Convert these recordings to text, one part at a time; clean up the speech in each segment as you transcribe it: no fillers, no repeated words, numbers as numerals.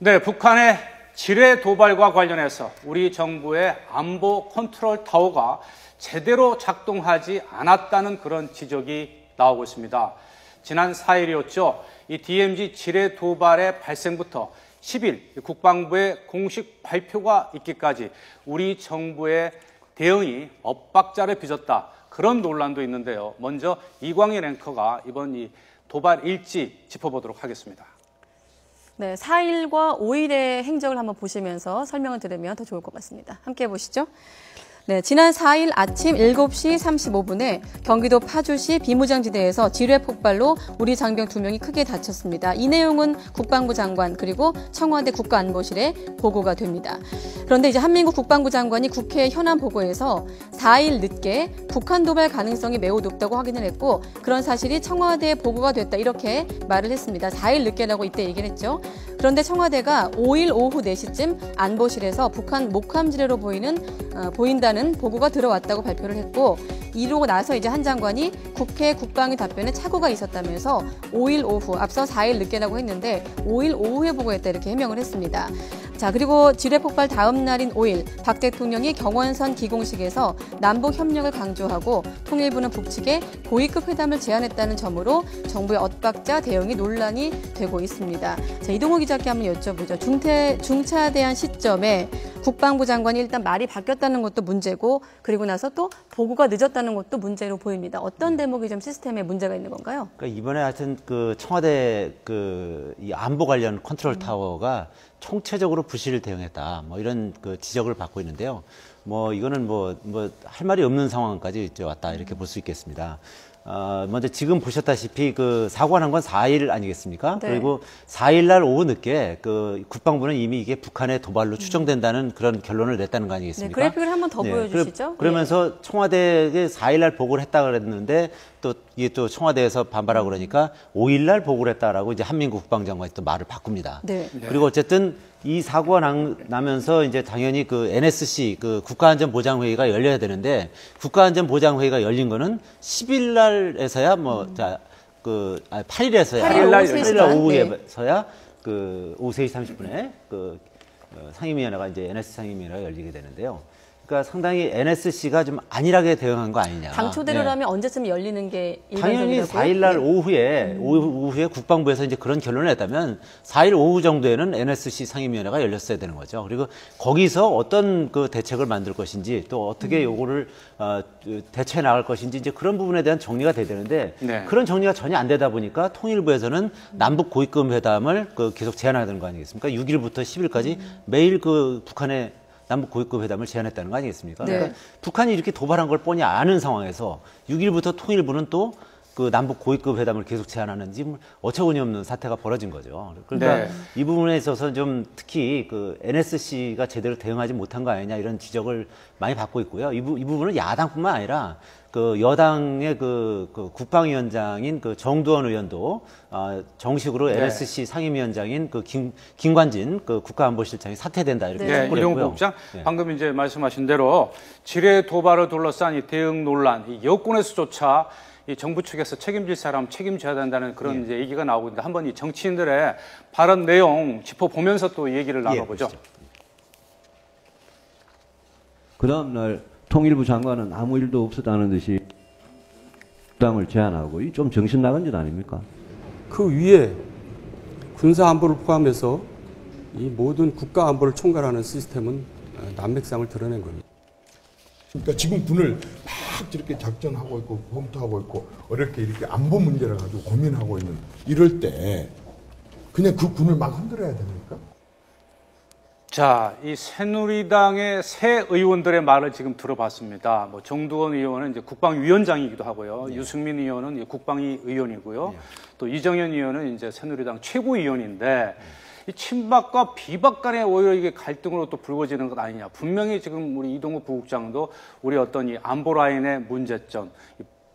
네, 북한의 지뢰 도발과 관련해서 우리 정부의 안보 컨트롤 타워가 제대로 작동하지 않았다는 그런 지적이 나오고 있습니다. 지난 4일이었죠. 이 DMZ 지뢰 도발의 발생부터 10일 국방부의 공식 발표가 있기까지 우리 정부의 대응이 엇박자를 빚었다. 그런 논란도 있는데요. 먼저 이광일 앵커가 이번 이 도발 일지 짚어보도록 하겠습니다. 네, 4일과 5일의 행적을 한번 보시면서 설명을 들으면 더 좋을 것 같습니다. 함께 보시죠. 네, 지난 4일 아침 7시 35분에 경기도 파주시 비무장지대에서 지뢰 폭발로 우리 장병 2명이 크게 다쳤습니다. 이 내용은 국방부 장관 그리고 청와대 국가안보실에 보고가 됩니다. 그런데 이제 한민국 국방부 장관이 국회 현안 보고에서 4일 늦게 북한 도발 가능성이 매우 높다고 확인을 했고 그런 사실이 청와대에 보고가 됐다 이렇게 말을 했습니다. 4일 늦게라고 이때 얘기를 했죠. 그런데 청와대가 5일 오후 4시쯤 안보실에서 북한 목함 지뢰로 보인다는 보고가 들어왔다고 발표를 했고 이러고 나서 이제 한 장관이 국회 국방위 답변에 착오가 있었다면서 5일 오후 앞서 4일 늦게라고 했는데 5일 오후에 보고했다 이렇게 해명을 했습니다. 자, 그리고 지뢰 폭발 다음 날인 5일 박 대통령이 경원선 기공식에서 남북 협력을 강조하고 통일부는 북측에 고위급 회담을 제안했다는 점으로 정부의 엇박자 대응이 논란이 되고 있습니다. 자, 이동호 기자께 한번 여쭤보죠. 중차대한 시점에 국방부 장관이 일단 말이 바뀌었다는 것도 문제고 그리고 나서 또 보고가 늦었다는 것도 문제로 보입니다. 어떤 대목이 좀 시스템에 문제가 있는 건가요? 그러니까 이번에 하여튼 그 청와대 이 안보 관련 컨트롤 타워가 총체적으로 부실 대응했다. 뭐 이런 그 지적을 받고 있는데요. 뭐 이거는 뭐 할 말이 없는 상황까지 왔다 이렇게 볼 수 있겠습니다. 먼저 지금 보셨다시피 그 사고가 난 건 4일 아니겠습니까? 네. 그리고 4일 날 오후 늦게 그 국방부는 이미 이게 북한의 도발로 추정된다는 그런 결론을 냈다는 거 아니겠습니까? 네, 그래픽을 한번 더 보여주시죠. 그러면서 청와대에 4일 날 보고를 했다 그랬는데 또 이게 또 청와대에서 반발하고 그러니까 5일 날 보고를 했다라고 이제 한민국 국방장관이 또 말을 바꿉니다. 네. 그리고 어쨌든 이 사고가 나면서 이제 당연히 그 NSC 그 국가안전보장회의가 열려야 되는데 국가안전보장회의가 열린 거는 10일 날에서야 8일에서야 8일 날 오후에서야 그 오후 3시 30분에 그 상임위원회가 이제 NSC 상임위원회가 열리게 되는데요. 그러니까 상당히 NSC가 좀 안일하게 대응한 거 아니냐. 당초대로라면 언제쯤 열리는 게 당연히 일반적이라고요? 4일 날 오후에 국방부에서 이제 그런 결론을 냈다면 4일 오후 정도에는 NSC 상임위원회가 열렸어야 되는 거죠. 그리고 거기서 어떤 그 대책을 만들 것인지 또 어떻게 요거를 대처해 나갈 것인지 이제 그런 부분에 대한 정리가 돼야 되는데 그런 정리가 전혀 안 되다 보니까 통일부에서는 남북 고위급 회담을 계속 제안하는 거 아니겠습니까? 6일부터 10일까지 매일 그 북한의 남북 고위급 회담을 제안했다는 거 아니겠습니까? 네. 그러니까 북한이 이렇게 도발한 걸 뻔히 아는 상황에서 6일부터 통일부는 또 그 남북 고위급 회담을 계속 제안하는지 어처구니 없는 사태가 벌어진 거죠. 그러니까 이 부분에 있어서 좀 특히 그 NSC가 제대로 대응하지 못한 거 아니냐 이런 지적을 많이 받고 있고요. 이 부분은 야당뿐만 아니라 그 여당의 그 국방위원장인 그 정두원 의원도 정식으로 NSC 상임위원장인 그 김관진 그 국가안보실장이 사퇴된다 이렇게 촉구를 했고요. 이동국 국장 방금 이제 말씀하신 대로 지뢰 도발을 둘러싼 이 대응 논란, 이 여권에서조차 이 정부 측에서 책임질 사람 책임져야 된다는 그런 이제 얘기가 나오고 있는데 한번 이 정치인들의 발언 내용 짚어보면서 또 얘기를 나눠보죠. 그 다음날 통일부 장관은 아무 일도 없었다는 듯이 회담을 제안하고 이 좀 정신 나간 짓 아닙니까? 그 위에 군사 안보를 포함해서 이 모든 국가 안보를 총괄하는 시스템은 난맥상을 드러낸 겁니다. 그러니까 지금 군을 막 이렇게 작전하고 있고 검토하고 있고 어렵게 이렇게 안보 문제를 가지고 고민하고 있는 이럴 때 그냥 그 군을 막 흔들어야 됩니까? 자, 이 새누리당의 새 의원들의 말을 지금 들어봤습니다. 뭐 정두원 의원은 이제 국방위원장이기도 하고요. 유승민 의원은 국방위 의원이고요. 또 이정현 의원은 이제 새누리당 최고위원인데 이 친박과 비박 간에 오히려 이게 갈등으로 또 불거지는 것 아니냐. 분명히 지금 우리 이동국 부국장도 우리 어떤 이 안보 라인의 문제점,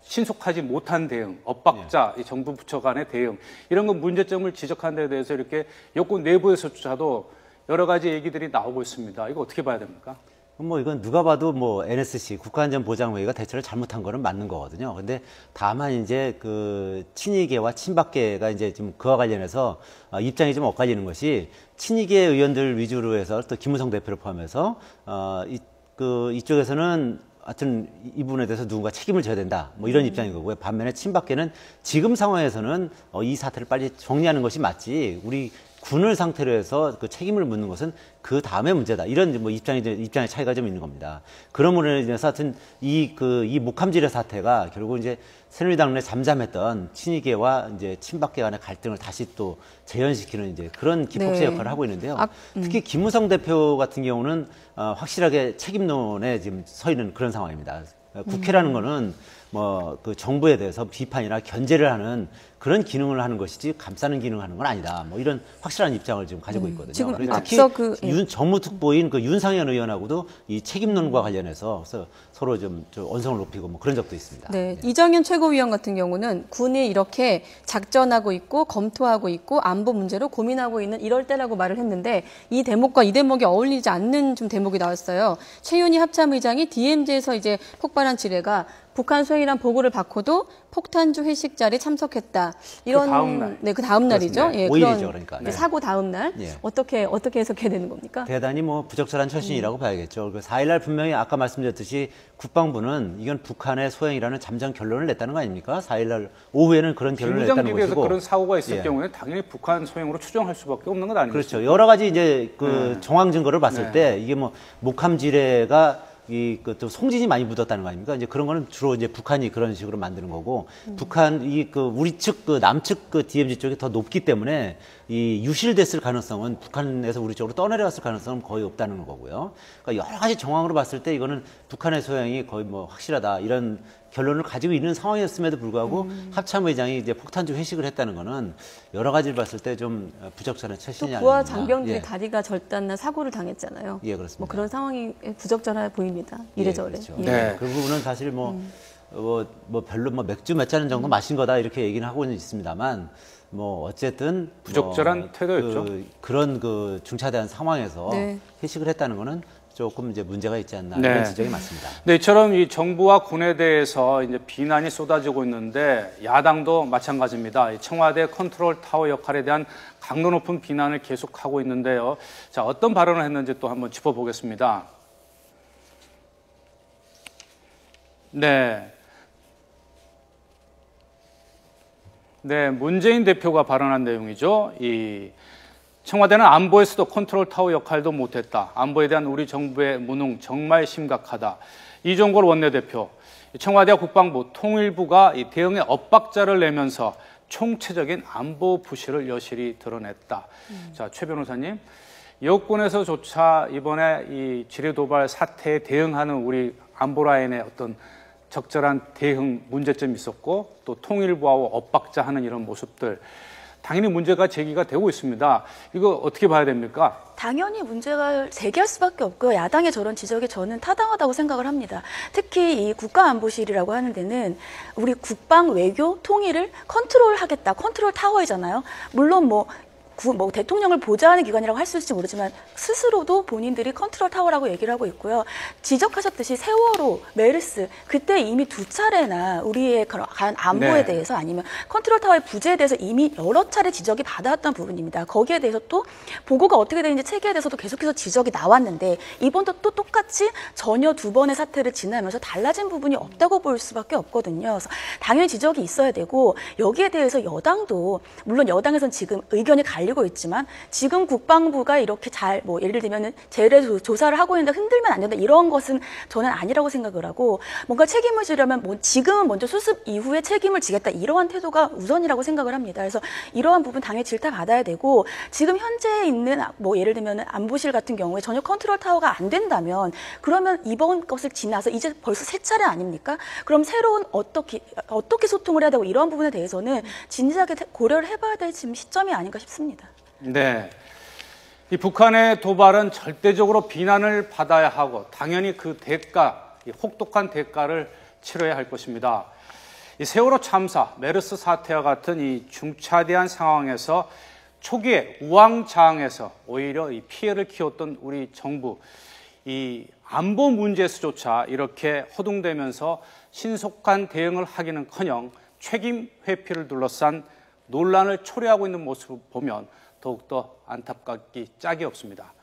신속하지 못한 대응, 엇박자, 이 정부 부처 간의 대응 이런 거 문제점을 지적한 데 대해서 이렇게 여권 내부에서조차도 여러 가지 얘기들이 나오고 있습니다. 이거 어떻게 봐야 됩니까? 뭐 이건 누가 봐도 뭐 NSC 국가안전보장회의가 대처를 잘못한 거는 맞는 거거든요. 근데 다만 이제 그 친이계와 친박계가 이제 좀 그와 관련해서 입장이 좀 엇갈리는 것이 친이계 의원들 위주로 해서 또 김무성 대표를 포함해서 이쪽에서는 하여튼 이 부분에 대해서 누군가 책임을 져야 된다. 뭐 이런 입장인 거고요. 반면에 친박계는 지금 상황에서는 이 사태를 빨리 정리하는 것이 맞지. 우리 군을 상태로 해서 그 책임을 묻는 것은 그 다음의 문제다. 이런 뭐 입장의 차이가 좀 있는 겁니다. 그러므로 인해서 하여튼 이 목함질의 사태가 결국 이제 새누리당 내 잠잠했던 친이계와 이제 친박계 간의 갈등을 다시 또 재현시키는 이제 그런 기폭제 네. 역할을 하고 있는데요. 특히 김무성 대표 같은 경우는 확실하게 책임론에 지금 서 있는 그런 상황입니다. 국회라는 거는 뭐 그 정부에 대해서 비판이나 견제를 하는 그런 기능을 하는 것이지 감싸는 기능을 하는 건 아니다. 뭐 이런 확실한 입장을 지금 가지고 있거든요. 지금 그래서 특히 앞서 정무특보인 그 윤상현 의원하고도 이 책임론과 관련해서 서로 좀 언성을 높이고 뭐 그런 적도 있습니다. 네, 이정현 최고위원 같은 경우는 군이 이렇게 작전하고 있고 검토하고 있고 안보 문제로 고민하고 있는 이럴 때라고 말을 했는데 이 대목과 이 대목이 어울리지 않는 좀 대목이 나왔어요. 최윤희 합참의장이 DMZ에서 이제 폭발한 지뢰가 북한 수행이란 보고를 받고도 폭탄주 회식 자리에 참석했다. 이런 그 다음 날이죠. 예, 5일이죠, 그러니까. 네. 사고 다음 날 어떻게 해석해야 되는 겁니까? 대단히 뭐 부적절한 처신이라고 봐야겠죠. 4일날 분명히 아까 말씀드렸듯이 국방부는 이건 북한의 소행이라는 잠정 결론을 냈다는 거 아닙니까? 4일날 오후에는 그런 결론을 냈다는 것이고. 그런 사고가 있을 경우에 당연히 북한 소행으로 추정할 수밖에 없는 것 아닙니까? 그렇죠. 여러 가지 이제 정황 증거를 봤을 때 이게 뭐 목함 지뢰가 또 송진이 많이 묻었다는 거 아닙니까? 이제 그런 거는 주로 이제 북한이 그런 식으로 만드는 거고, 북한, 우리 측, 남측 DMZ 쪽이 더 높기 때문에 이 유실됐을 가능성은 북한에서 우리 쪽으로 떠내려갔을 가능성은 거의 없다는 거고요. 그러니까 여러 가지 정황으로 봤을 때 이거는 북한의 소행이 거의 뭐 확실하다. 이런 결론을 가지고 있는 상황이었음에도 불구하고 합참의장이 이제 폭탄주 회식을 했다는 거는 여러 가지를 봤을 때 좀 부적절한 처신이 아니냐. 부하 장병들이 다리가 절단나 사고를 당했잖아요. 예, 그렇습니다. 뭐 그런 상황이 부적절해 보입니다. 이래저래. 그렇죠. 예. 네. 그 부분은 사실 별로 맥주 몇 잔 정도 마신 거다 이렇게 얘기는 하고는 있습니다만 뭐 어쨌든 부적절한 태도였죠. 그런 중차대한 상황에서 회식을 했다는 거는 조금 이제 문제가 있지 않나 이런 지적이 맞습니다. 네, 이처럼 이 정부와 군에 대해서 이제 비난이 쏟아지고 있는데 야당도 마찬가지입니다. 이 청와대 컨트롤 타워 역할에 대한 강도 높은 비난을 계속하고 있는데요. 자, 어떤 발언을 했는지 또 한번 짚어보겠습니다. 네, 문재인 대표가 발언한 내용이죠. 청와대는 안보에서도 컨트롤 타워 역할도 못했다. 안보에 대한 우리 정부의 무능 정말 심각하다. 이종걸 원내대표, 청와대와 국방부, 통일부가 이 대응에 엇박자를 내면서 총체적인 안보 부실을 여실히 드러냈다. 자, 최 변호사님, 여권에서조차 이번에 이 지뢰 도발 사태에 대응하는 우리 안보 라인의 어떤 적절한 대응 문제점이 있었고 또 통일부하고 엇박자하는 이런 모습들 당연히 문제가 제기가 되고 있습니다. 이거 어떻게 봐야 됩니까? 당연히 문제가 제기할 수밖에 없고요. 야당의 저런 지적이 저는 타당하다고 생각을 합니다. 특히 이 국가안보실이라고 하는 데는 우리 국방, 외교, 통일을 컨트롤하겠다. 컨트롤 타워이잖아요. 물론 뭐 대통령을 보좌하는 기관이라고 할 수 있을지 모르지만 스스로도 본인들이 컨트롤 타워라고 얘기를 하고 있고요. 지적하셨듯이 세월호, 메르스 그때 이미 2차례나 우리의 간 안보에 대해서 아니면 컨트롤 타워의 부재에 대해서 이미 여러 차례 지적이 받아왔던 부분입니다. 거기에 대해서 또 보고가 어떻게 되는지 체계에 대해서도 계속해서 지적이 나왔는데 이번도 또 똑같이 전혀 두 번의 사태를 지나면서 달라진 부분이 없다고 볼 수밖에 없거든요. 그래서 당연히 지적이 있어야 되고 여기에 대해서 여당도 물론 여당에서는 지금 의견이 갈리고 있지만 지금 국방부가 이렇게 예를 들면 재래 조사를 하고 있는데 흔들면 안 된다 이런 것은 저는 아니라고 생각을 하고 뭔가 책임을 지려면 지금은 먼저 수습 이후에 책임을 지겠다 이러한 태도가 우선이라고 생각을 합니다. 그래서 이러한 부분 당연히 질타받아야 되고 지금 현재 있는 예를 들면 안보실 같은 경우에 전혀 컨트롤 타워가 안 된다면 그러면 이번 것을 지나서 이제 벌써 세 차례 아닙니까? 그럼 새로운 어떻게 소통을 해야 되고 이러한 부분에 대해서는 진지하게 고려를 해봐야 될 지금 시점이 아닌가 싶습니다. 네, 이 북한의 도발은 절대적으로 비난을 받아야 하고 당연히 그 대가, 이 혹독한 대가를 치러야 할 것입니다. 이 세월호 참사, 메르스 사태와 같은 이 중차대한 상황에서 초기에 우왕좌왕해서 오히려 이 피해를 키웠던 우리 정부, 이 안보 문제에서조차 이렇게 허둥대면서 신속한 대응을 하기는커녕 책임 회피를 둘러싼 논란을 초래하고 있는 모습을 보면 더욱더 안타깝기 짝이 없습니다.